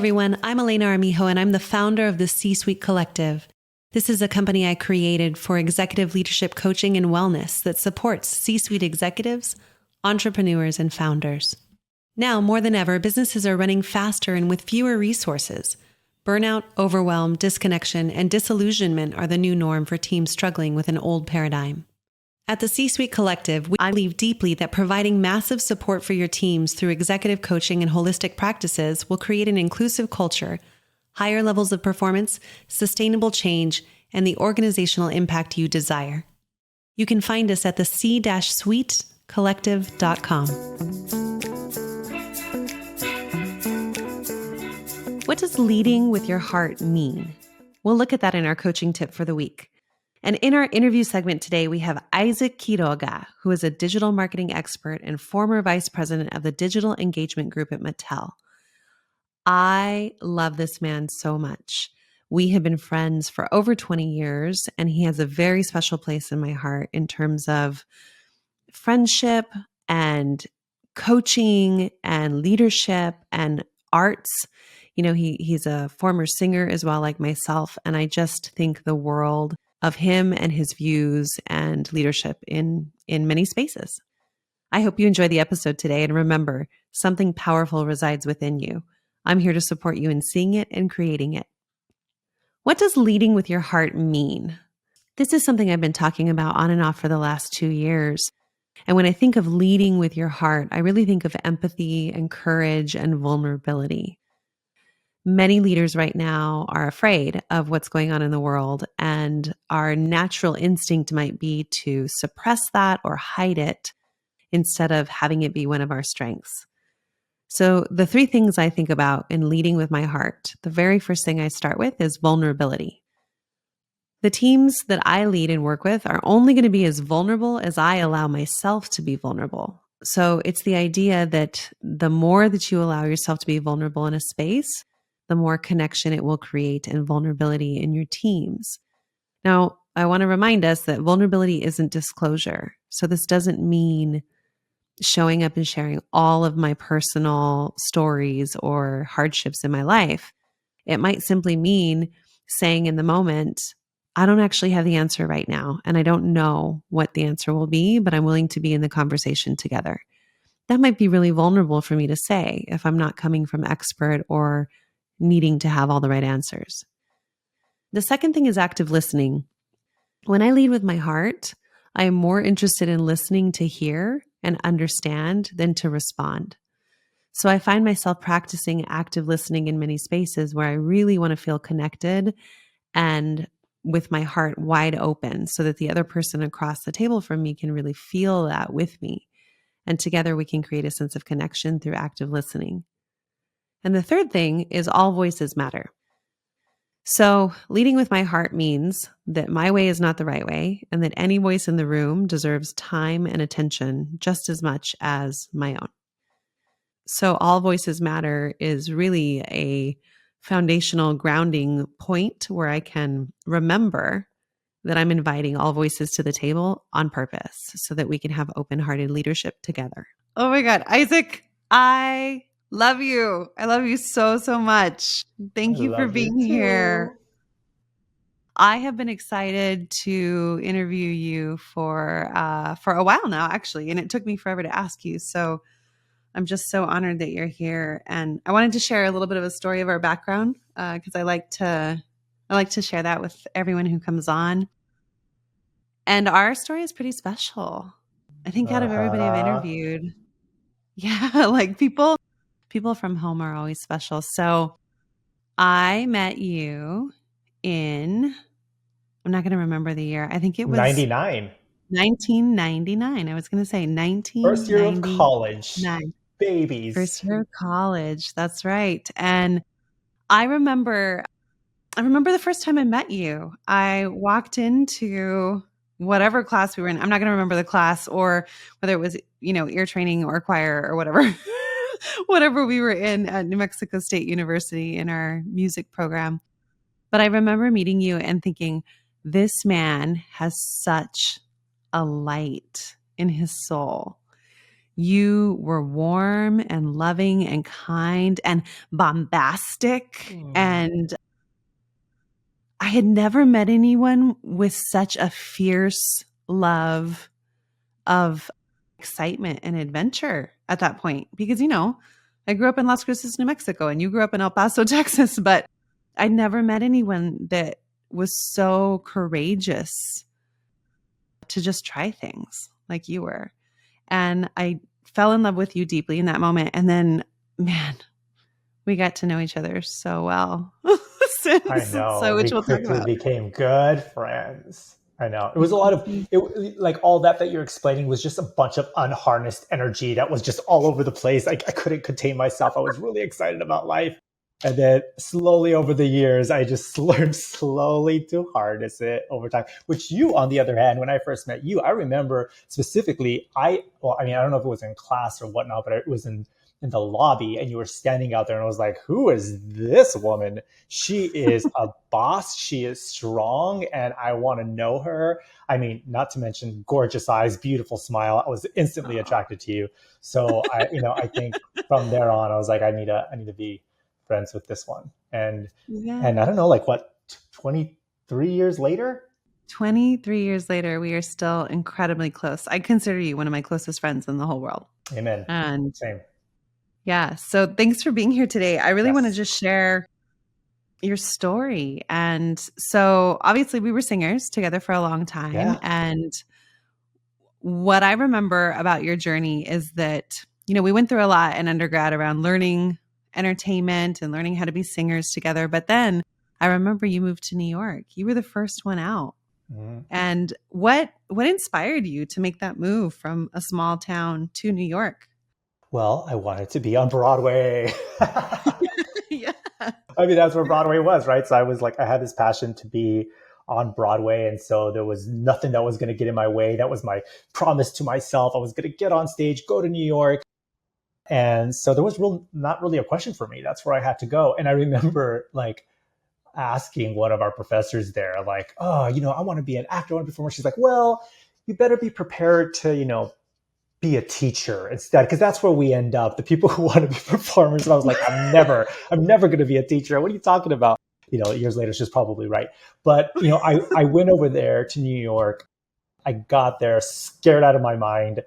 everyone. I'm Elena Armijo, and I'm the founder of the C-Suite Collective. This is a company I created for executive leadership coaching and wellness that supports C-suite executives, entrepreneurs, and founders. Now, more than ever, businesses are running faster and with fewer resources. Burnout, overwhelm, disconnection, and disillusionment are the new norm for teams struggling with an old paradigm. At the C-Suite Collective, I believe deeply that providing massive support for your teams through executive coaching and holistic practices will create an inclusive culture, higher levels of performance, sustainable change, and the organizational impact you desire. You can find us at the c-suitecollective.com. What does leading with your heart mean? We'll look at that in our coaching tip for the week. And in our interview segment today, we have Isaac Quiroga, who is a digital marketing expert and former vice president of the digital engagement group at Mattel. I love this man so much. We have been friends for over 20 years, and he has a very special place in my heart in terms of friendship and coaching and leadership and arts. You know, he's a former singer as well, like myself, and I just think the world of him and his views and leadership in many spaces. I hope you enjoy the episode today, and remember, something powerful resides within you. I'm here to support you in seeing it and creating it. What does leading with your heart mean? This is something I've been talking about on and off for the last 2 years. And when I think of leading with your heart, I really think of empathy and courage and vulnerability. Many leaders right now are afraid of what's going on in the world, and our natural instinct might be to suppress that or hide it instead of having it be one of our strengths. So the 3 things I think about in leading with my heart, the very first thing I start with is vulnerability. The teams that I lead and work with are only going to be as vulnerable as I allow myself to be vulnerable. So it's the idea that the more that you allow yourself to be vulnerable in a space, the more connection it will create and vulnerability in your teams. Now, I want to remind us that vulnerability isn't disclosure. So this doesn't mean showing up and sharing all of my personal stories or hardships in my life. It might simply mean saying in the moment, I don't actually have the answer right now, and I don't know what the answer will be, but I'm willing to be in the conversation together. That might be really vulnerable for me to say if I'm not coming from expert or needing to have all the right answers. The second thing is active listening. When I lead with my heart, I am more interested in listening to hear and understand than to respond. So I find myself practicing active listening in many spaces where I really want to feel connected and with my heart wide open so that the other person across the table from me can really feel that with me. And together we can create a sense of connection through active listening. And the third thing is all voices matter. So leading with my heart means that my way is not the right way, and that any voice in the room deserves time and attention just as much as my own. So all voices matter is really a foundational grounding point where I can remember that I'm inviting all voices to the table on purpose so that we can have open-hearted leadership together. Oh my God, Isaac, I love you. I love you so, so much. Thank you for being here. I have been excited to interview you for a while now, actually, and it took me forever to ask you. So I'm just so honored that you're here. And I wanted to share a little bit of a story of our background because I like to share that with everyone who comes on. And our story is pretty special. I think out of everybody I've interviewed, yeah, like people from home are always special. So I met you in, I'm not going to remember the year. I think it was 1999. I was going to say 1999. First year of college. Babies. First year of college. That's right. And I remember the first time I met you. I walked into whatever class we were in. I'm not going to remember the class or whether it was, ear training or choir or whatever, whatever we were in at New Mexico State University in our music program. But I remember meeting you and thinking, this man has such a light in his soul. You were warm and loving and kind and bombastic. And I had never met anyone with such a fierce love of excitement and adventure at that point. Because, I grew up in Las Cruces, New Mexico, and you grew up in El Paso, Texas, but I never met anyone that was so courageous to just try things like you were. And I fell in love with you deeply in that moment. And then, man, we got to know each other so well I since. know. So, We which we'll talk quickly about. became good friends. I know. It was a lot of it, like all that you're explaining was just a bunch of unharnessed energy that was just all over the place. I couldn't contain myself. I was really excited about life. And then slowly over the years, I just learned slowly to harness it over time. Which you, on the other hand, when I first met you, I remember specifically, well, I mean, I don't know if it was in class or whatnot, but it was in the lobby, and you were standing out there, and I was like, who is this woman? She is a boss. She is strong, and I want to know her. I mean, not to mention gorgeous eyes, beautiful smile. I was instantly Oh, attracted to you. So I think from there on, I was like, I need to be friends with this one. And I yeah. don't know, like what, 23 years later? 23 years later, we are still incredibly close. I consider you one of my closest friends in the whole world. Amen. And Same. yeah, so thanks for being here today. I really want to Yes. just share your story. And so obviously we were singers together for a long time. Yeah. And what I remember about your journey is that, we went through a lot in undergrad around learning entertainment and learning how to be singers together. But then I remember you moved to New York. You were the first one out. Mhm. And what inspired you to make that move from a small town to New York? Well, I wanted to be on Broadway. Yeah. I mean, that's where Broadway was, right? So I was like, I had this passion to be on Broadway. And so there was nothing that was going to get in my way. That was my promise to myself. I was going to get on stage, go to New York. And so there was not really a question for me. That's where I had to go. And I remember like asking one of our professors there, like, oh, I want to be an actor, I want to be a performer. She's like, well, you better be prepared to, be a teacher instead, because that's where we end up, the people who want to be performers. And I was like, I'm never going to be a teacher. What are you talking about? Years later, she's probably right. But I went over there to New York. I got there scared out of my mind,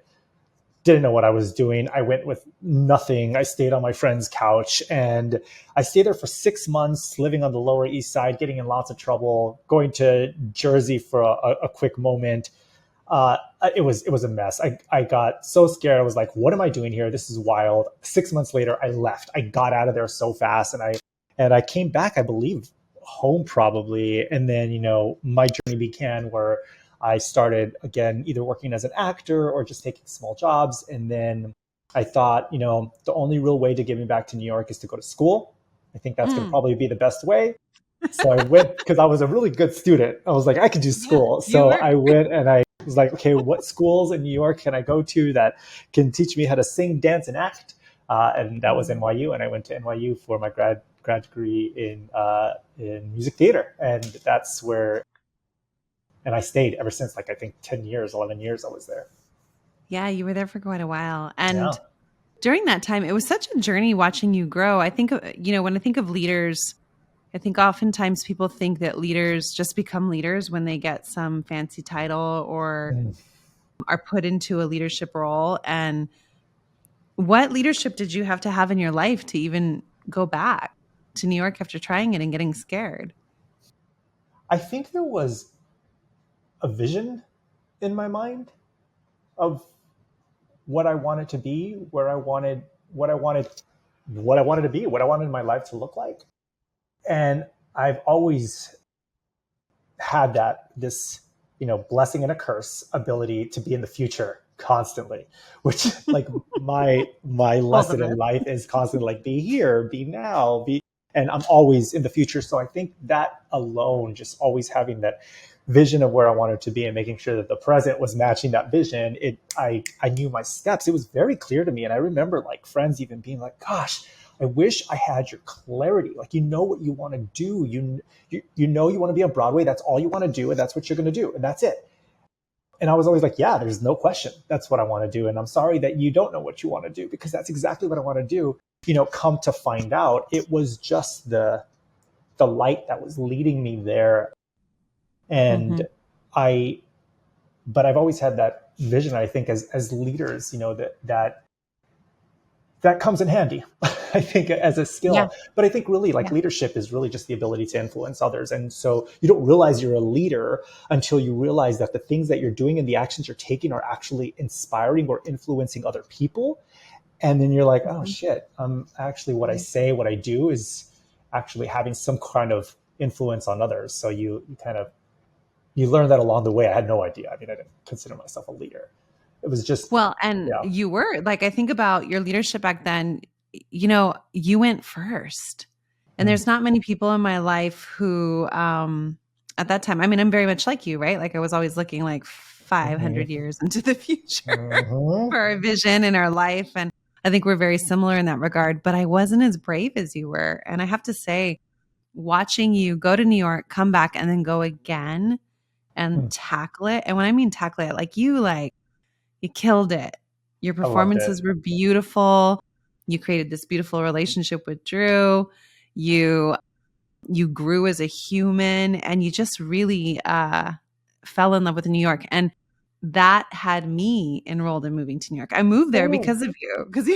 didn't know what I was doing. I went with nothing. I stayed on my friend's couch, and I stayed there for 6 months, living on the Lower East Side, getting in lots of trouble, going to Jersey for a quick moment. uh, it was a mess. I got so scared. I was like, what am I doing here? This is wild. 6 months later, I left. I got out of there so fast, and I came back, I believe, home probably. And then my journey began where I started again, either working as an actor or just taking small jobs. And then I thought, the only real way to get me back to New York is to go to school. I think that's going to Mm. probably be the best way. So I went because I was a really good student. I was like, I could do Yeah, school. you So were. I went and I was like, okay, what schools in New York can I go to that can teach me how to sing, dance, and act? And that was Mm. NYU, and I went to NYU for my grad degree in music theater, and that's where, and I stayed ever since. Like I think 10 years, 11 years, I was there. Yeah, you were there for quite a while. And Yeah. during that time, it was such a journey watching you grow. I think, when I think of leaders, I think oftentimes people think that leaders just become leaders when they get some fancy title or Mm. are put into a leadership role. And what leadership did you have to have in your life to even go back to New York after trying it and getting scared? I think there was a vision in my mind of what I wanted to be, where I wanted, what I wanted, what I wanted to be, what I wanted my life to look like. And I've always had this blessing and a curse ability to be in the future constantly, which like my Both of lesson in us. life is constantly like, be here, be now, be, and I'm always in the future. So I think that alone, just always having that vision of where I wanted to be and making sure that the present was matching that vision, I knew my steps. It was very clear to me. And I remember like friends even being like, gosh, I wish I had your clarity. Like, what you want to do. You want to be on Broadway. That's all you want to do. And that's what you're going to do. And that's it. And I was always like, yeah, there's no question. That's what I want to do. And I'm sorry that you don't know what you want to do, because that's exactly what I want to do. Come to find out, it was just the light that was leading me there. Mm-hmm. And I, but I've always had that vision, I think, as leaders, that comes in handy, I think, as a Yeah. skill. But I think really, like, Yeah. leadership is really just the ability to influence others. And so you don't realize you're a leader until you realize that the things that you're doing and the actions you're taking are actually inspiring or influencing other people. And then you're like, oh Mhm. shit, actually, what I say, what I do is actually having some kind of influence on others. So you kind of, you learn that along the way. I had no idea. I mean, I didn't consider myself a leader. It was just, Well, and yeah. you were like, I think about your leadership back then, you went first. And Mm. there's not many people in my life who, at that time, I mean, I'm very much like you, right? Like I was always looking like 500 Mm-hmm. years into the future Mm-hmm. for our vision in our life. And I think we're very similar in that regard, but I wasn't as brave as you were. And I have to say, watching you go to New York, come back, and then go again and Mm. tackle it. And when I mean tackle it, you killed it. Your I loved it. performances were beautiful. You created this beautiful relationship with Drew. You you grew as a human, and you just really fell in love with New York. And that had me enrolled in moving to New York. I moved there Mm. because of you, because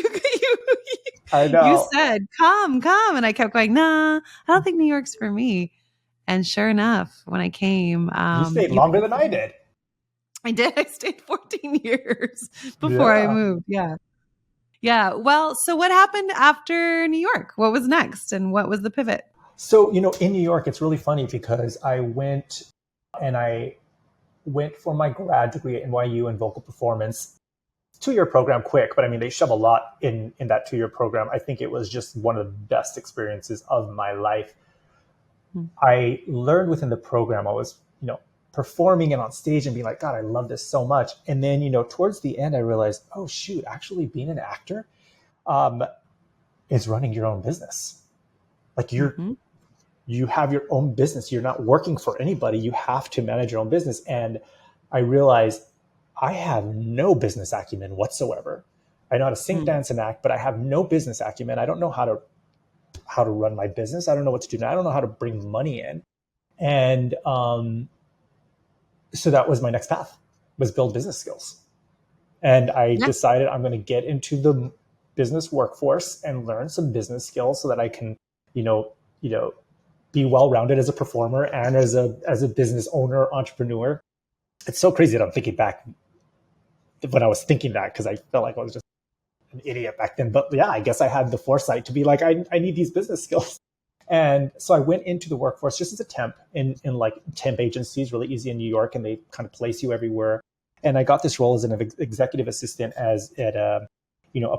I you know. said, "Come, come," and I kept going, "Nah, I don't think New York's for me." And sure enough, when I came, You stayed you longer paid than for I me. did. I did. I stayed 14 years before I Yeah. moved. Yeah. Yeah. Well, so what happened after New York? What was next? And what was the pivot? So, in New York, it's really funny because I went for my grad degree at NYU in vocal performance. 2-year program, quick, but I mean, they shove a lot in that 2-year program. I think it was just one of the best experiences of my life. Hmm. I learned within the program. I was, performing and on stage and being like, God, I love this so much. And then, towards the end, I realized, oh shoot, actually being an actor um, is running your own business. Like, Mm-hmm. you have your own business. You're not working for anybody. You have to manage your own business. And I realized I have no business acumen whatsoever. I know how to sing, Hmm. dance, and act, but I have no business acumen. I don't know how to run my business. I don't know what to do now. I don't know how to bring money in. And so that was my next path, was build business skills. And I Yeah. decided I'm going to get into the business workforce and learn some business skills so that I can, you know, you know, be well-rounded as a performer and as a business owner, entrepreneur. It's so crazy that I'm thinking back when I was thinking that, because I felt like I was just an idiot back then. But yeah, I guess I had the foresight to be like, I need these business skills. And so I went into the workforce just as a temp in like temp agencies, really easy in New York, and they kind of place you everywhere. And I got this role as an executive assistant at a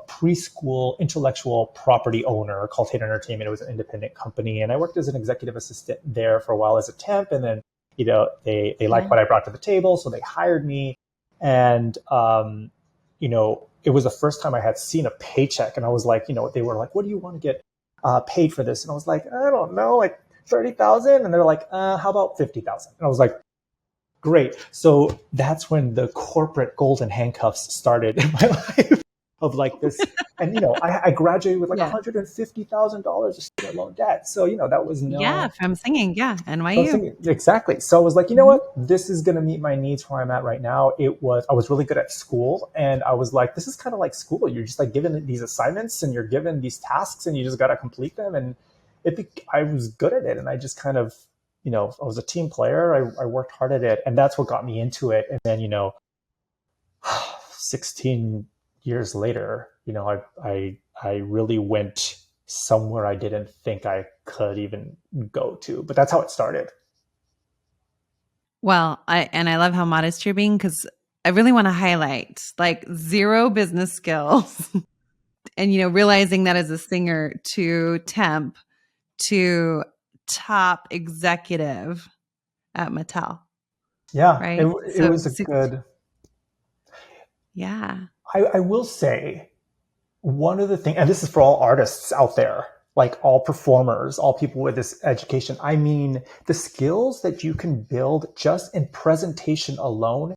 preschool intellectual property owner called Hit Entertainment. It was an independent company, and I worked as an executive assistant there for a while as a temp. And then they liked Yeah. what I brought to the table, so they hired me. And it was the first time I had seen a paycheck, and I was like, they were like, "What do you want to get paid for this?" And I was like, "I don't know, like 30,000." And they're like, "How about 50,000?" And I was like, "Great." So that's when the corporate golden handcuffs started in my life of like this. And I graduated with like Yeah. $150,000 of student loan debt. So that was Yeah. no. From singing. Yeah. I was NYU. thinking, exactly. So I was like, you know Mhm. what? This is going to meet my needs where I'm at right now. I was really good at school. And I was like, this is kind of like school. You're just like given these assignments and you're given these tasks and you just got to complete them. And I was good at it. And I just kind of, I was a team player. I worked hard at it. And that's what got me into it. And then, 16 years later, I really went somewhere I didn't think I could even go to. But that's how it started. Well, I love how modest you're being, because I really want to highlight like zero business skills and realizing that as a singer to temp to top executive at Mattel, Yeah, right? it So was a good. yeah. I will say one of the things, and this is for all artists out there, like all performers, all people with this education. I mean, the skills that you can build just in presentation alone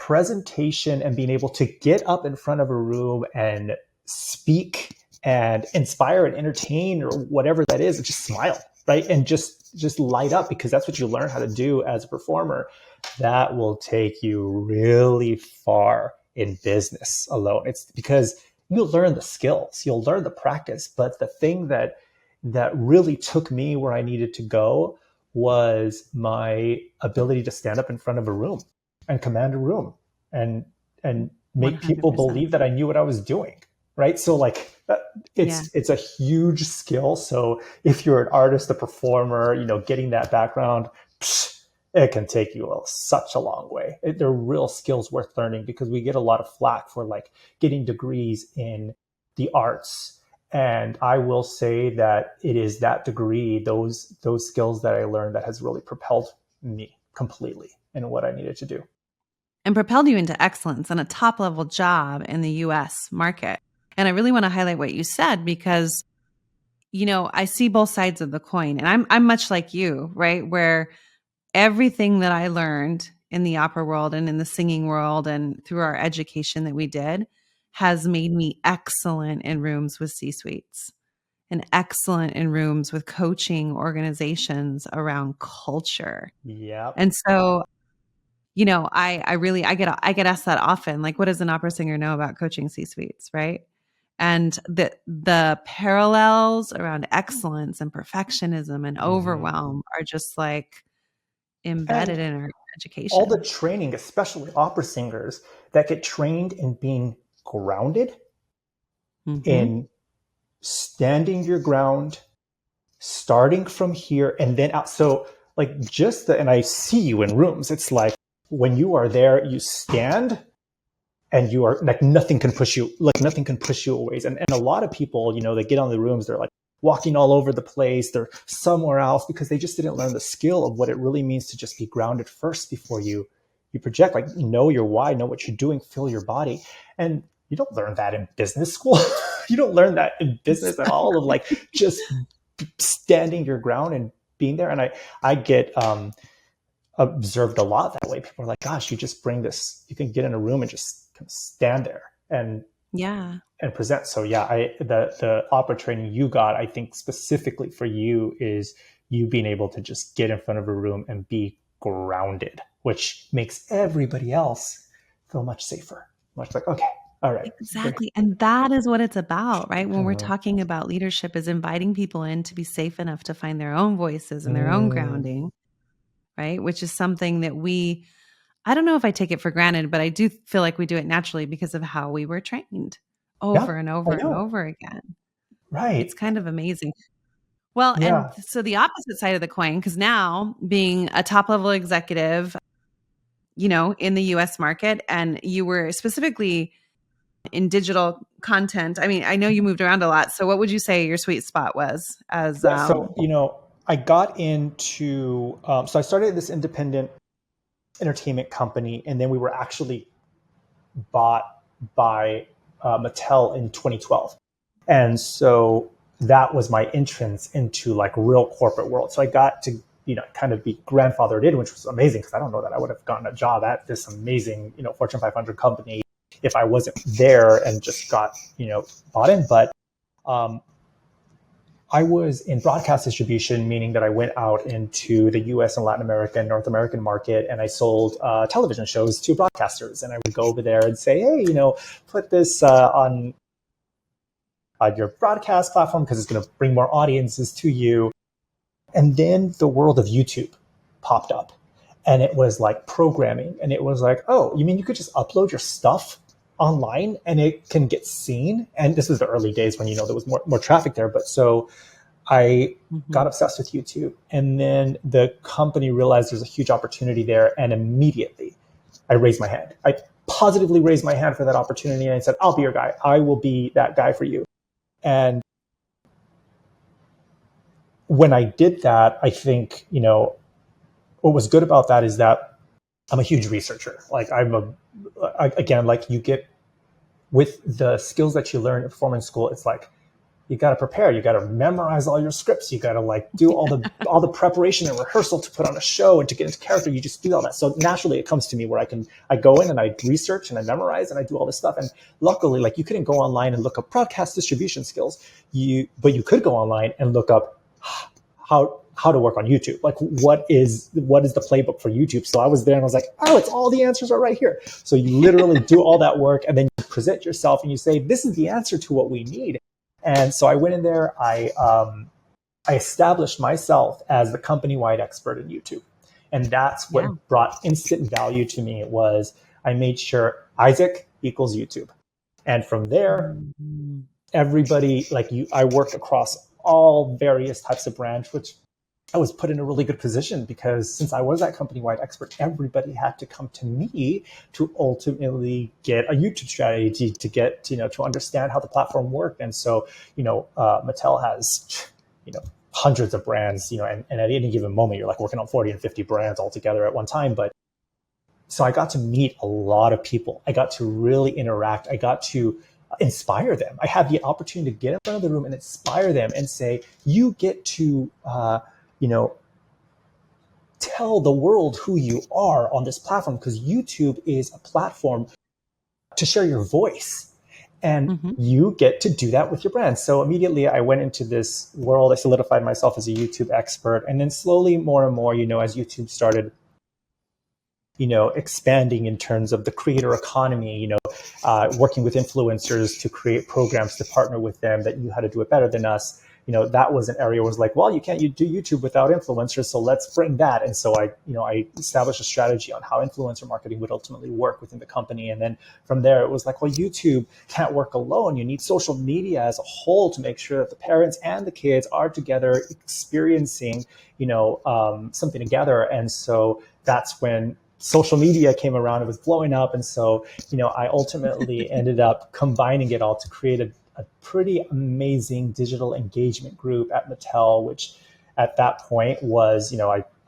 presentation and being able to get up in front of a room and speak and inspire and entertain or whatever that is, just smile, right? And just light up, because that's what you learn how to do as a performer. That will take you really far in business alone. It's because you'll learn the skills, you'll learn the practice. But the thing that really took me where I needed to go was my ability to stand up in front of a room and command a room and make people 100%. believe that I knew what I was doing. Right. So like it's a huge skill. So if you're an artist, a performer, getting that background, it can take you such a long way. They're real skills worth learning, because we get a lot of flack for like getting degrees in the arts. And I will say that it is that degree, those skills that I learned, that has really propelled me completely in what I needed to do. And propelled you into excellence and a top level job in the US market. And I really want to highlight what you said, because, I see both sides of the coin, and I'm much like you, right? Where everything that I learned in the opera world and in the singing world and through our education that we did has made me excellent in rooms with C-suites and excellent in rooms with coaching organizations around culture. Yeah. And so, I get asked that often, like, what does an opera singer know about coaching C-suites, right? And the parallels around excellence and perfectionism and overwhelm are just like embedded And in our all the education. training, especially opera singers that get trained in being grounded, Mm-hmm. in standing your ground, starting from here and then out. So like and I see you in rooms, it's like when you are there, you stand and you are like, nothing can push you away. And a lot of people, they get on the rooms, they're like walking all over the place, they're somewhere else, because they just didn't learn the skill of what it really means to just be grounded first before you project. Like, know your why, know what you're doing, feel your body. And you don't learn that in business school. You don't learn that in business at all, of like just standing your ground and being there. And I get observed a lot that way. People are like, gosh, you just bring this, you can get in a room and just kind of stand there and Yeah. present. So yeah, the opera training you got, I think specifically for you, is you being able to just get in front of a room and be grounded, which makes everybody else feel much safer. Much like, okay, all right. Exactly. And that is what it's about, right? When we're Mhm. talking about leadership, is inviting people in to be safe enough to find their own voices and their own Mm. grounding, right? Which is something that I don't know if I take it for granted, but I do feel like we do it naturally because of how we were trained Yeah, over and I over and know. over again. It's Right. kind of amazing. Well, and Yeah. so the opposite side of the coin, because now being a top level executive, in the US market, and you were specifically in digital content. I mean, I know you moved around a lot. So what would you say your sweet spot was as Yeah. So, I got into, so I started this independent entertainment company, and then we were actually bought by Mattel in 2012. And so that was my entrance into like real corporate world. So I got to, kind of be grandfathered in, which was amazing, because I don't know that I would have gotten a job at this amazing, Fortune 500 company if I wasn't there and just got, bought in. But um, I was in broadcast distribution, meaning that I went out into the US and Latin American, North American market, and I sold television shows to broadcasters. And I would go over there and say, hey, put this on your broadcast platform, because it's going to bring more audiences to you. And then the world of YouTube popped up, and it was like programming. And it was like, oh, you mean you could just upload your stuff online and it can get seen? And this was the early days when, there was more traffic there. But so I Mhm. got obsessed with YouTube. And then the company realized there's a huge opportunity there. And immediately I raised my hand. I positively raised my hand for that opportunity. And I said, I'll be your guy. I will be that guy for you. And when I did that, I think, what was good about that is that I'm a huge researcher. Like again, like you get with the skills that you learn at performance school, it's like you got to prepare. You got to memorize all your scripts. You got to like do all the preparation and rehearsal to put on a show and to get into character. You just do all that. So naturally, it comes to me where I go in and I research and I memorize and I do all this stuff. And luckily, like you couldn't go online and look up broadcast distribution skills. But you could go online and look up how to work on YouTube. Like what is the playbook for YouTube? So I was there and I was like, oh, it's all the answers are right here. So you literally do all that work and then you present yourself and you say, this is the answer to what we need. And so I went in there, I established myself as the company-wide expert in YouTube. And that's what brought instant value to me. It was, I made sure Isaac equals YouTube. And from there, everybody, I worked across all various types of brands, which I was put in a really good position because since I was that company-wide expert, everybody had to come to me to ultimately get a YouTube strategy to get, to understand how the platform worked. And so, Mattel has, hundreds of brands, and at any given moment, you're like working on 40 and 50 brands all together at one time. But so I got to meet a lot of people. I got to really interact. I got to inspire them. I had the opportunity to get in front of the room and inspire them and say, you get to, tell the world who you are on this platform, because YouTube is a platform to share your voice. And you get to do that with your brand. So immediately I went into this world. I solidified myself as a YouTube expert. And then slowly, more and more, as YouTube started, expanding in terms of the creator economy, working with influencers to create programs to partner with them that knew how to do it better than us. That was an area where it was like, well, you can't do YouTube without influencers. So let's bring that. And so I established a strategy on how influencer marketing would ultimately work within the company. And then from there, it was like, well, YouTube can't work alone. You need social media as a whole to make sure that the parents and the kids are together experiencing, something together. And so that's when social media came around. It was blowing up. And so, I ultimately ended up combining it all to create a pretty amazing digital engagement group at Mattel, which at that point was,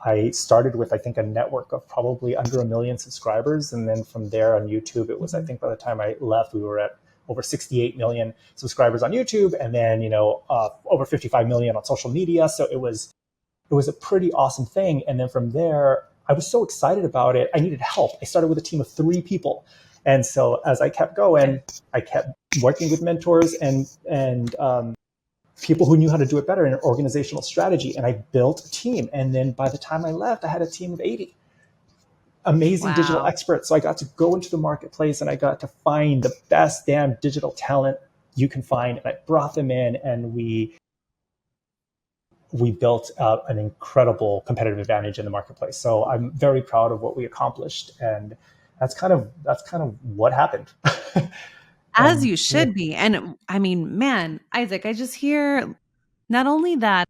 I started with, I think, a network of probably under 1 million subscribers. And then from there on YouTube, it was, I think by the time I left, we were at over 68 million subscribers on YouTube. And then, over 55 million on social media. So it was a pretty awesome thing. And then from there, I was so excited about it. I needed help. I started with a team of 3 people. And so as I kept going, I kept working with mentors and people who knew how to do it better in an organizational strategy. And I built a team. And then by the time I left, I had a team of 80 amazing digital experts. So I got to go into the marketplace and I got to find the best damn digital talent you can find. And I brought them in and we built an incredible competitive advantage in the marketplace. So I'm very proud of what we accomplished. And that's kind of what happened. As you should be. And I mean, man, Isaac, I just hear not only that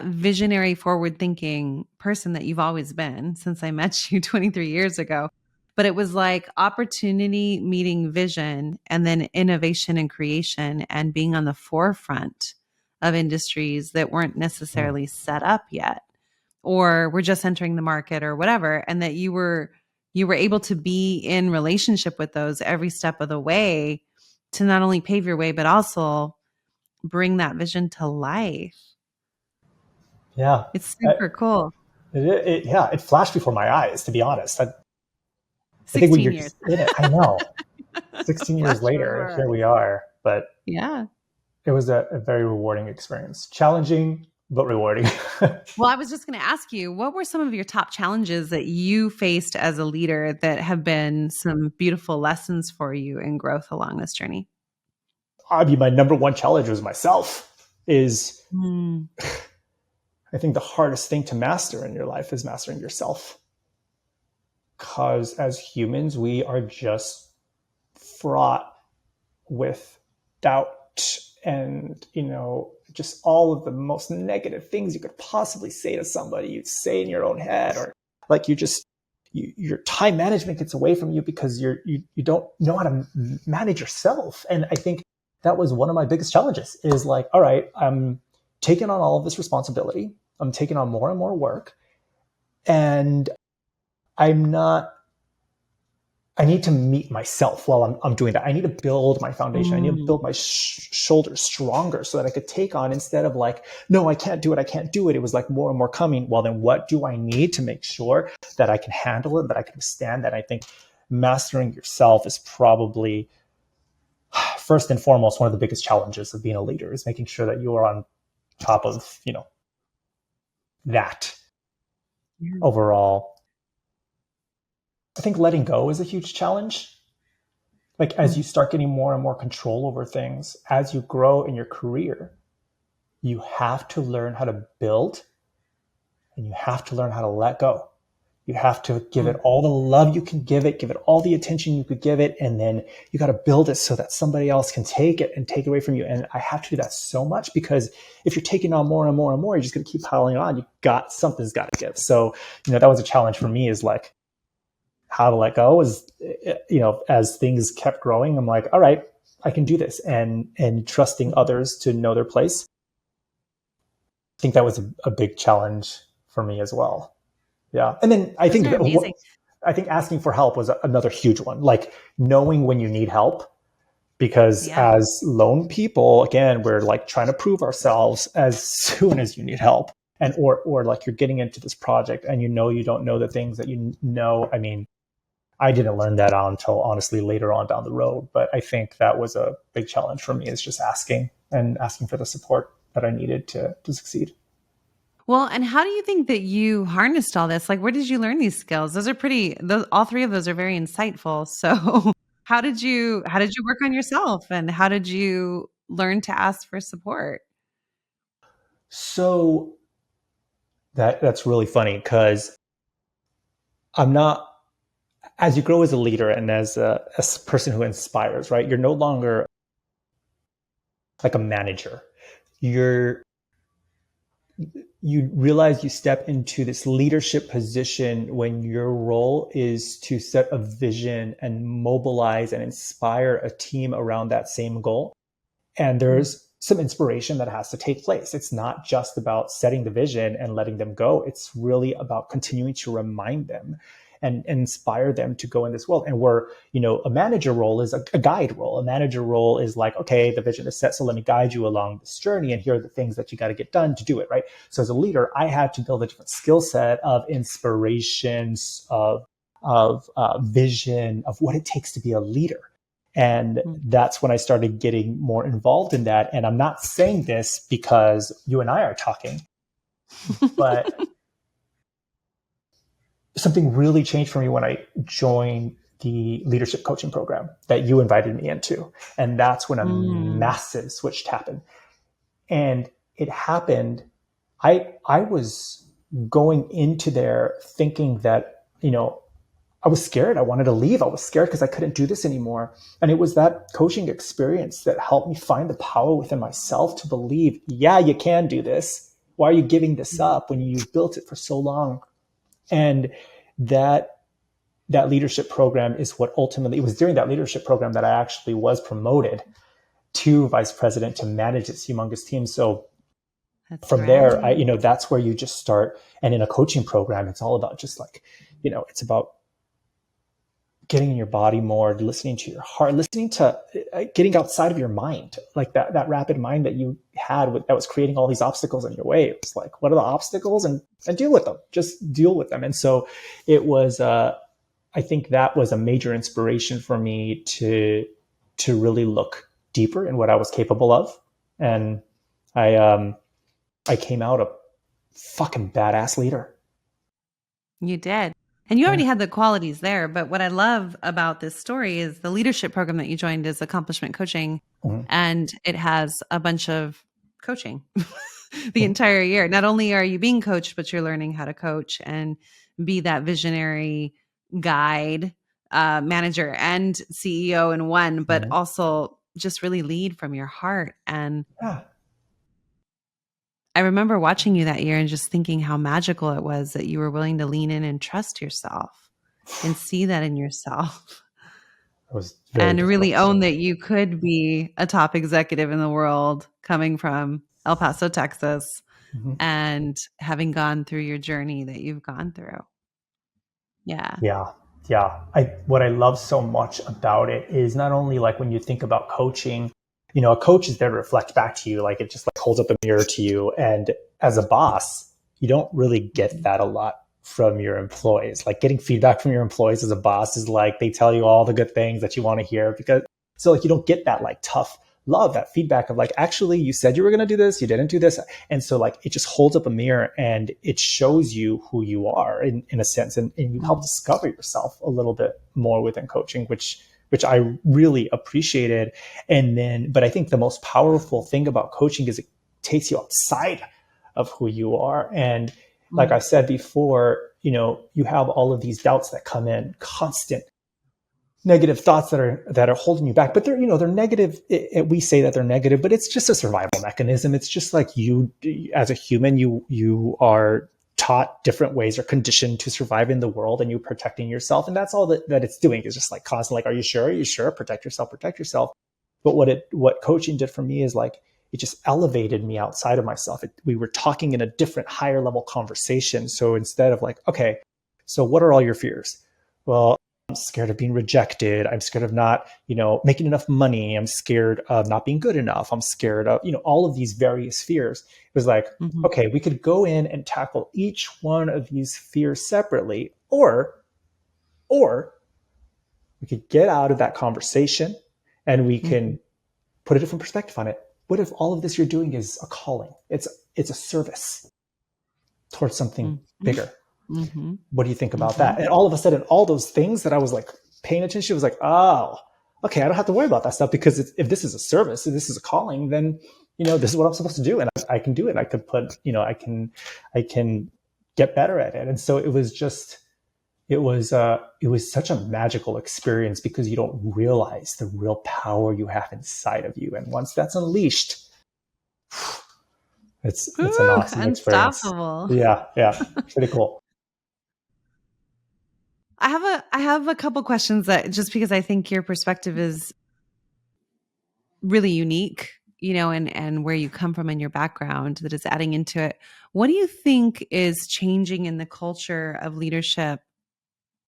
visionary, forward thinking person that you've always been since I met you 23 years ago, but it was like opportunity meeting vision and then innovation and creation and being on the forefront of industries that weren't necessarily set up yet or were just entering the market or whatever. And that you were able to be in relationship with those every step of the way to not only pave your way, but also bring that vision to life. Yeah. It's super cool. It flashed before my eyes, to be honest. I think when you're years. in it, I know. 16 years later, here we are. But yeah, it was a very rewarding experience. Challenging, but rewarding. Well, I was just going to ask you, what were some of your top challenges that you faced as a leader that have been some beautiful lessons for you in growth along this journey? I mean, my number one challenge was myself. I think the hardest thing to master in your life is mastering yourself. Because as humans, we are just fraught with doubt and, just all of the most negative things you could possibly say to somebody. You'd say in your own head, or like your time management gets away from you because you don't know how to manage yourself. And I think that was one of my biggest challenges is like, all right, I'm taking on all of this responsibility. I'm taking on more and more work, and I'm not I need to meet myself while I'm doing that. I need to build my foundation. I need to Mm. build my shoulders stronger so that I could take on, instead of like, no, I can't do it. I can't do it. It was like more and more coming. Well, then what do I need to make sure that I can handle it, that I can withstand that? I think mastering yourself is probably first and foremost one of the biggest challenges of being a leader, is making sure that you are on top of, that Yeah. overall. I think letting go is a huge challenge. Like, as Mm. you start getting more and more control over things, as you grow in your career, you have to learn how to build, and you have to learn how to let go. You have to give Mm. it all the love you can give it all the attention you could give it, and then you got to build it so that somebody else can take it and take it away from you. And I have to do that so much, because if you're taking on more and more and more, you're just going to keep piling on. Something's got to give. So, that was a challenge for me, is like, how to let go. Is, as things kept growing, I'm like, all right, I can do this, and trusting Mhm. others to know their place. I think that was a big challenge for me as well. Yeah. And then Those are amazing. I think asking for help was another huge one. Like, knowing when you need help, because Yeah. as lone people, again, we're like trying to prove ourselves as soon as you need help. And or like, you're getting into this project and you don't know the things that you know. I mean, I didn't learn that until honestly later on down the road. But I think that was a big challenge for me, is just asking for the support that I needed to succeed. Well, and how do you think that you harnessed all this? Like, where did you learn these skills? Those all three of those are very insightful. So, how did you work on yourself, and how did you learn to ask for support? So that's really funny, because I'm not, as you grow as a leader and as a person who inspires, right? You're no longer like a manager. You're you realize you step into this leadership position when your role is to set a vision and mobilize and inspire a team around that same goal. And Mm. there's some inspiration that has to take place. It's not just about setting the vision and letting them go. It's really about continuing to remind them and inspire them to go in this world. And where, a manager role is a guide role. A manager role is like, okay, the vision is set, so let me guide you along this journey, and here are the things that you got to get done to do it, right? So as a leader, I had to build a different skill set of inspirations, of vision, of what it takes to be a leader. And Mm. that's when I started getting more involved in that. And I'm not saying this because you and I are talking, but something really changed for me when I joined the leadership coaching program that you invited me into. And that's when a Mm. massive switch happened. And it happened, I was going into there thinking that, I was scared. I wanted to leave. I was scared because I couldn't do this anymore. And it was that coaching experience that helped me find the power within myself to believe, yeah, you can do this. Why are you giving this up when you've built it for so long? And that that leadership program is what ultimately, it was during that leadership program that I actually was promoted to vice president to manage this humongous team. So That's from there, right. that's where you just start. And in a coaching program, it's all about just like, it's about getting in your body more, listening to your heart, listening to getting outside of your mind, like that rapid mind that you had that was creating all these obstacles in your way. It was like, what are the obstacles, and deal with them. Just deal with them. And so it was. I think that was a major inspiration for me to really look deeper in what I was capable of, and I came out a fucking badass leader. You did. And you Yeah. already had the qualities there. But what I love about this story is the leadership program that you joined is accomplishment coaching. Mhm. And it has a bunch of coaching the Mhm. entire year. Not only are you being coached, but you're learning how to coach and be that visionary guide, manager, and CEO in one, but Mhm. also just really lead from your heart. And Yeah. I remember watching you that year and just thinking how magical it was that you were willing to lean in and trust yourself and see that in yourself It was very and difficult. really own that you could be a top executive in the world coming from El Paso, Texas, Mhm. and having gone through your journey that you've gone through. Yeah. Yeah. Yeah, what I love so much about it is not only like when you think about coaching, a coach is there to reflect back to you, like it just like holds up a mirror to you. And as a boss, you don't really get Mhm. that a lot from your employees. Like getting feedback from your employees as a boss is like they tell you all the good things that you want to hear, because so like you don't get that like tough love, that feedback of like, actually you said you were going to do this, you didn't do this. And so like it just holds up a mirror and it shows you who you are in a sense, and you help Mm. discover yourself a little bit more within coaching, which I really appreciated. And then, but I think the most powerful thing about coaching is it takes you outside of who you are. And like Mm. I said before, you have all of these doubts that come in, constant negative thoughts that are holding you back, but they're negative. We say that they're negative, but it's just a survival mechanism. It's just like you as a human, you are taught different ways or conditioned to survive in the world, and you're protecting yourself, and that's all that it's doing, is just like constant, like, are you sure, protect yourself, protect yourself. But what coaching did for me is like it just elevated me outside of myself. We were talking in a different, higher level conversation. So instead of like, okay, so what are all your fears? Well, I'm scared of being rejected. I'm scared of not, making enough money. I'm scared of not being good enough. I'm scared of, all of these various fears. It was like, Mhm. okay, we could go in and tackle each one of these fears separately, or we could get out of that conversation and we Mhm. can put a different perspective on it. What if all of this you're doing is a calling? It's a service towards something Mhm. bigger. Mhm. What do you think about that? Mhm. And all of a sudden, all those things that I was like paying attention to was like, oh, okay, I don't have to worry about that stuff, because if this is a service, if this is a calling, then this is what I'm supposed to do, and I can do it. I could put, I can get better at it. And so it was such a magical experience, because you don't realize the real power you have inside of you, and once that's unleashed, it's an Ooh, awesome experience. unstoppable. Yeah, pretty cool. I have a couple questions, that just because I think your perspective is really unique, and where you come from and your background that is adding into it. What do you think is changing in the culture of leadership,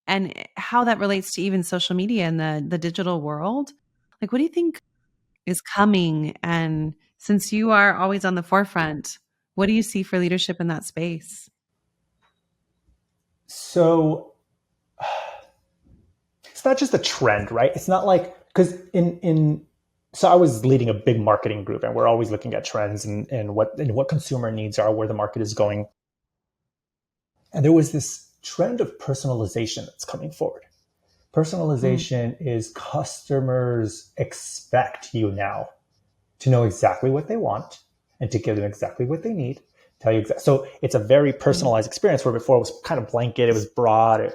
and how that relates to even social media and the digital world? Like, what do you think is coming? And since you are always on the forefront, what do you see for leadership in that space? So it's not just a trend, right? It's not like, because in so I was leading a big marketing group, and we're always looking at trends and what consumer needs are, where the market is going. And there was this trend of personalization that's coming forward. Mm. Personalization is customers expect you now to know exactly what they want and to give them exactly what they need. Tell you exactly. So it's a very Mm. personalized experience, where before it was kind of blanket, it was broad,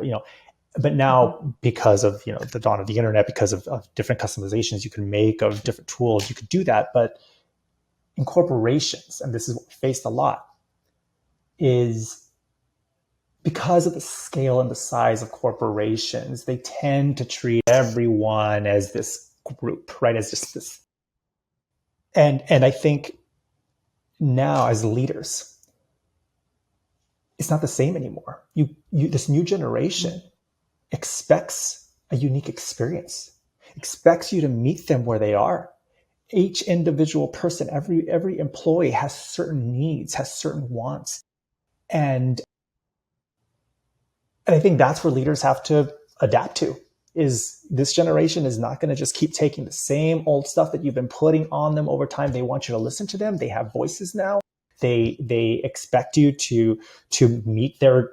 but Mhm. now, because of the dawn of the internet, because of different customizations you can make of different tools, you could do that. But in corporations, and this is what we faced a lot, is because of the scale and the size of corporations, they tend to treat everyone as this group, right? As just this. And I think now, as leaders, it's not the same anymore. You this new generation Mm. expects a unique experience, expects you to meet them where they are. Each individual person, every employee has certain needs, has certain wants. And and I think that's where leaders have to adapt to. Is this generation is not going to just keep taking the same old stuff that you've been putting on them over time. They want you to listen to them. They have voices now. They expect you to meet their,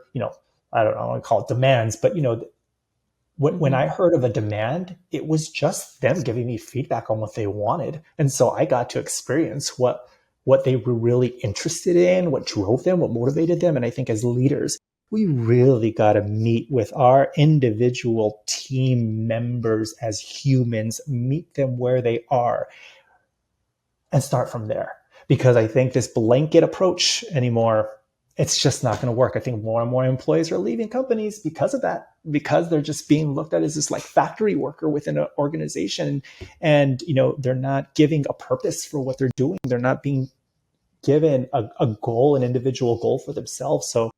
I don't know, I want to call it demands, but when I Mhm. heard of a demand, it was just them giving me feedback on what they wanted. And so I got to experience what they were really interested in, what drove them, what motivated them. And I think as leaders, we really got to meet with our individual team members as humans, meet them where they are, and start from there. Because I think this blanket approach anymore, it's just not going to work. I think more and more employees are leaving companies because of that, because they're just being looked at as this like factory worker within an organization. And, they're not giving a purpose for what they're doing. They're not being given a goal, an individual goal for themselves. So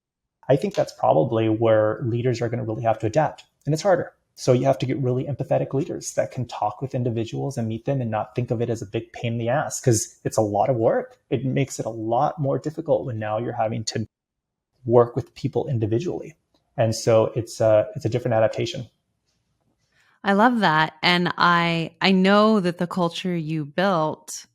I think that's probably where leaders are going to really have to adapt. and it's harder. So you have to get really empathetic leaders that can talk with individuals and meet them and not think of it as a big pain in the ass, because it's a lot of work. It makes it a lot more difficult when now you're having to work with people individually. And so it's a different adaptation. I love that. And I know that the culture you built,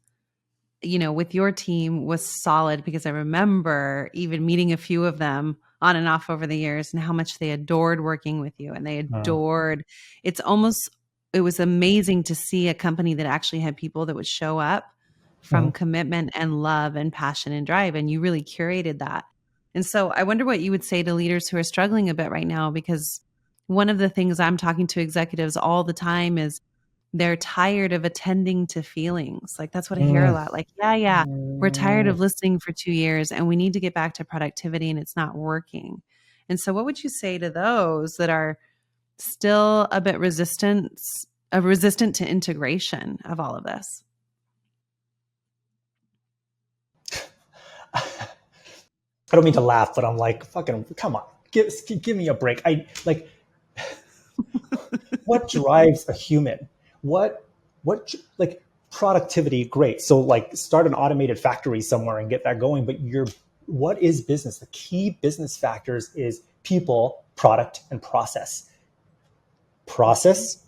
with your team was solid, because I remember even meeting a few of them on and off over the years and how much they adored working with you, and they adored it was amazing to see a company that actually had people that would show up from commitment and love and passion and drive, and you really curated that. And so I wonder what you would say to leaders who are struggling a bit right now, because one of the things I'm talking to executives all the time is they're tired of attending to feelings. Like, that's what I hear a lot. Like, yeah, we're tired of listening for 2 years and we need to get back to productivity and it's not working. And so what would you say to those that are still a bit resistant to integration of all of this? I don't mean to laugh, but I'm like, fucking, come on, give me a break. I like, what drives a human? What like productivity? Great. So like, start an automated factory somewhere and get that going. But what is business? The key business factors is people, product, and process. Process,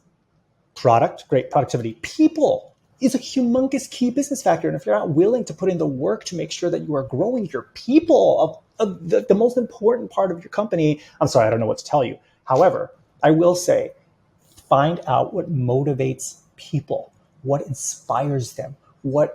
product, great productivity. People is a humongous key business factor. And if you're not willing to put in the work to make sure that you are growing your people, of the most important part of your company, I'm sorry, I don't know what to tell you. However, I will say, find out what motivates people, what inspires them, whether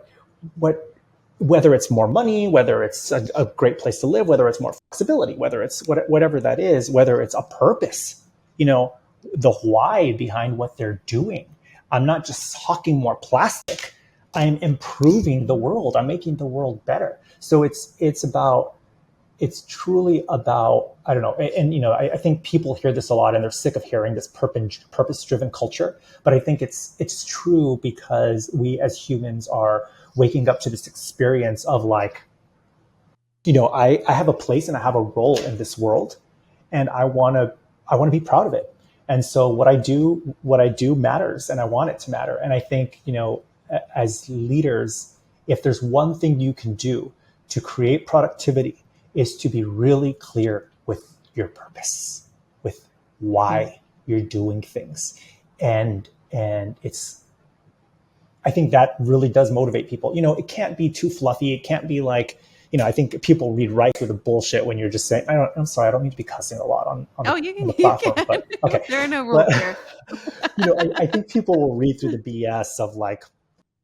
it's more money, whether it's a great place to live, whether it's more flexibility, whether it's whatever that is, whether it's a purpose, the why behind what they're doing. I'm not just hawking more plastic. I'm improving the world. I'm making the world better. So it's truly about, I don't know. And, I think people hear this a lot and they're sick of hearing this purpose-driven culture. But I think it's true, because we as humans are waking up to this experience of like, I have a place and I have a role in this world, and I want to be proud of it. And so what I do matters, and I want it to matter. And I think, as leaders, if there's one thing you can do to create productivity, is to be really clear with your purpose, with why you're doing things. And I think that really does motivate people. It can't be too fluffy. It can't be like, I think people read right through the bullshit when you're just saying, I'm sorry, I don't mean to be cussing a lot on the platform, but okay. There are no rules here. I think people will read through the BS of like,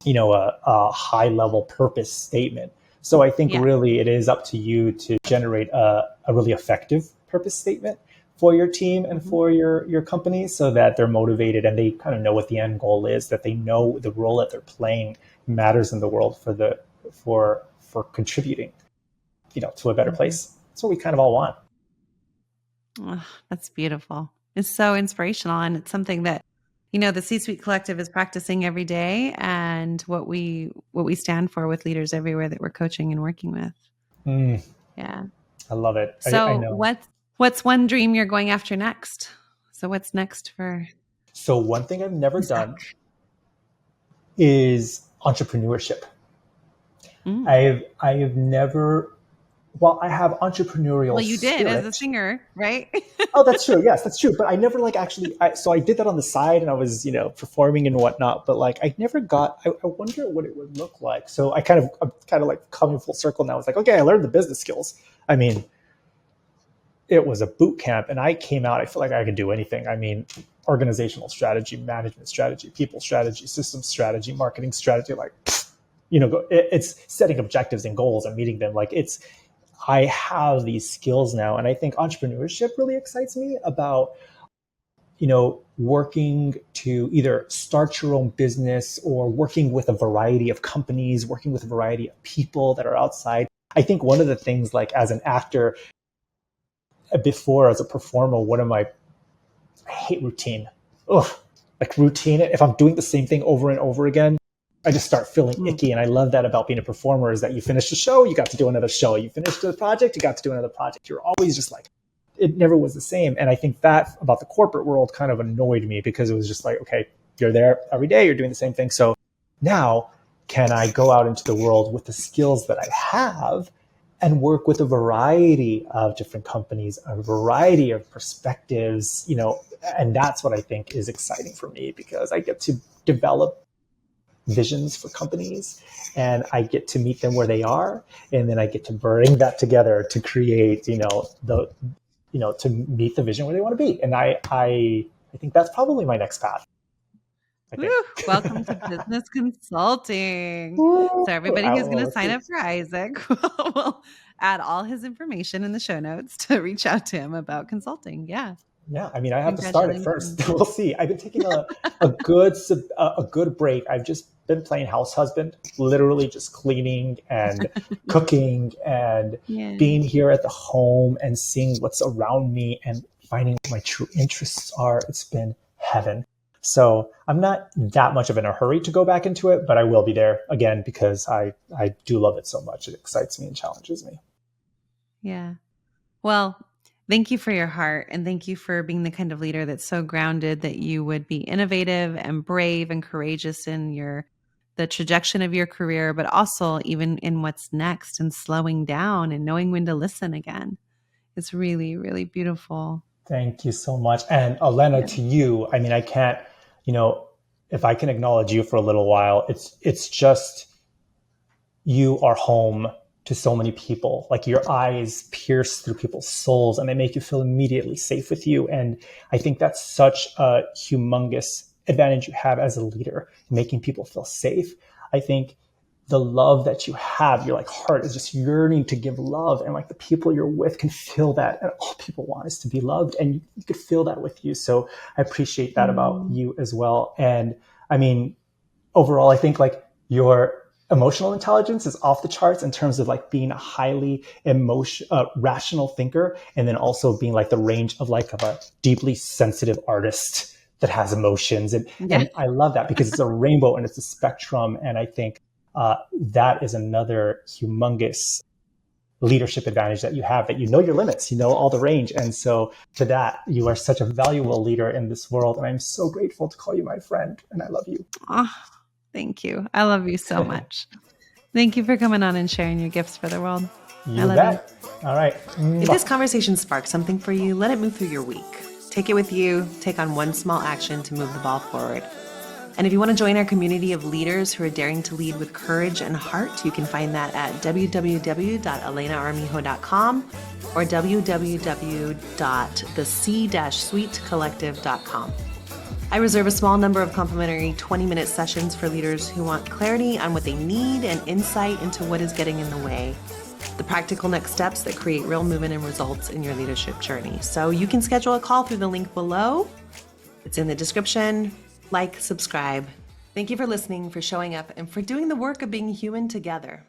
a high level purpose statement. So I think really it is up to you to generate a really effective purpose statement for your team and for your company, so that they're motivated and they kind of know what the end goal is, that they know the role that they're playing matters in the world for contributing, to a better place. That's what we kind of all want. Oh, that's beautiful. It's so inspirational. And it's something that, the C-Suite Collective is practicing every day, and what we stand for with leaders everywhere that we're coaching and working with. Yeah. I love it. So I know. What's one dream you're going after next? So what's next for? So one thing I've never done is entrepreneurship. I have never. Well, I have entrepreneurial. Well, you did as a singer, right? Oh, that's true. Yes, that's true. But I never so I did that on the side, and I was, performing and whatnot. But like, I never got. I wonder what it would look like. So I'm kind of like coming full circle now. It's like, okay, I learned the business skills. I mean, it was a boot camp, and I came out. I feel like I could do anything. I mean, organizational strategy, management strategy, people strategy, systems strategy, marketing strategy. Like, it's setting objectives and goals and meeting them. Like, I have these skills now. And I think entrepreneurship really excites me about, working to either start your own business or working with a variety of companies, working with a variety of people that are outside. I think one of the things, like as an actor, before as a performer, I hate routine. Ugh, like routine. If I'm doing the same thing over and over again, I just start feeling icky. And I love that about being a performer, is that you finish the show, you got to do another show. You finish the project, you got to do another project. You're always just like, it never was the same. And I think that about the corporate world kind of annoyed me because it was just like, okay, you're there every day, you're doing the same thing. So now can I go out into the world with the skills that I have and work with a variety of different companies, a variety of perspectives, and that's what I think is exciting for me, because I get to develop visions for companies and I get to meet them where they are. And then I get to bring that together to create, to meet the vision where they want to be. And I think that's probably my next path. Woo, welcome to business consulting. So everybody who's going to sign up for Isaac will add all his information in the show notes to reach out to him about consulting. Yeah. Yeah, I mean, I have to start it first. We'll see. I've been taking a good break. I've just been playing house husband, literally just cleaning and cooking and being here at the home and seeing what's around me and finding what my true interests are. It's been heaven. So I'm not that much of in a hurry to go back into it, but I will be there again because I do love it so much. It excites me and challenges me. Yeah. Well, thank you for your heart, and thank you for being the kind of leader that's so grounded that you would be innovative and brave and courageous in the trajectory of your career, but also even in what's next, and slowing down and knowing when to listen again. It's really, really beautiful. Thank you so much. And Elena, to you, I mean, I can't, if I can acknowledge you for a little while, it's just, you are home to so many people. Like, your eyes pierce through people's souls and they make you feel immediately safe with you. And I think that's such a humongous advantage you have as a leader, making people feel safe. I think the love that you have, your heart is just yearning to give love, and the people you're with can feel that, and all people want is to be loved, and you could feel that with you. So I appreciate that about you as well. And I mean, overall, I think your emotional intelligence is off the charts in terms of being a highly rational thinker, and then also being the range of a deeply sensitive artist that has emotions. And I love that because it's a rainbow and it's a spectrum. And I think that is another humongous leadership advantage that you have, that your limits, all the range. And so to that, you are such a valuable leader in this world. And I'm so grateful to call you my friend, and I love you. Oh, thank you. I love you so much. Thank you for coming on and sharing your gifts for the world. You bet. All right. If this conversation sparks something for you, let it move through your week. Take it with you. Take on one small action to move the ball forward. And if you want to join our community of leaders who are daring to lead with courage and heart, you can find that at www.elenaarmijo.com or www.thec-suitecollective.com. I reserve a small number of complimentary 20-minute sessions for leaders who want clarity on what they need and insight into what is getting in the way. The practical next steps that create real movement and results in your leadership journey. So you can schedule a call through the link below. It's in the description. Like, subscribe. Thank you for listening, for showing up, and for doing the work of being human together.